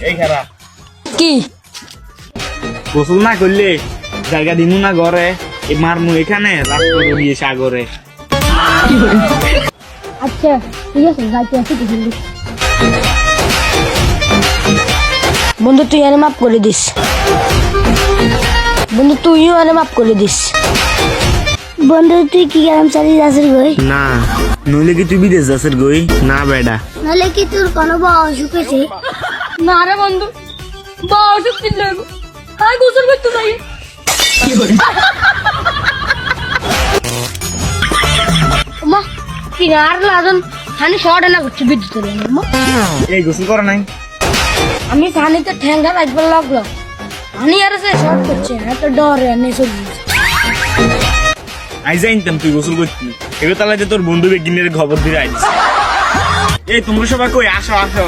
এই খারাপ কি গোসল না করলে জায়গা দিমু না ঘরে এই মারমু এখানে রাস্তা দিয়ে সাগরে। আচ্ছা ঠিক আছে যাইতে আসি কিছু বন্ধু তুই আরে মাফ করে দিস বন্ধু তুইও আরে মাফ করে দিস বন্ধু তুই কি গেলাম চালিয়ে যাচ্ছিস গই না নইলে কি তুই বিদেশ যাচ্ছিস গই? না বেডা নাহলে কি তোর কোনো বা অসুখ হয়েছে না রে বন্ধু বা অসুখ ছিল আয় গোসল করতে যাই মা কি আর লাজন হানি শর্ট না করছে বিদ্যুৎ এই গোসল করা নাই আমি পানিতে ঠ্যাঙ্গা একবার লাগলো আমি আর সে শর্ট করছে এত ডরে নেই সবজি আই জানতাম তুই গোসল করতি এবার তাহলে তোর বন্ধু বেগিনের খবর দিয়ে আইস। এই তোমরা সবাই কই আসো আসো।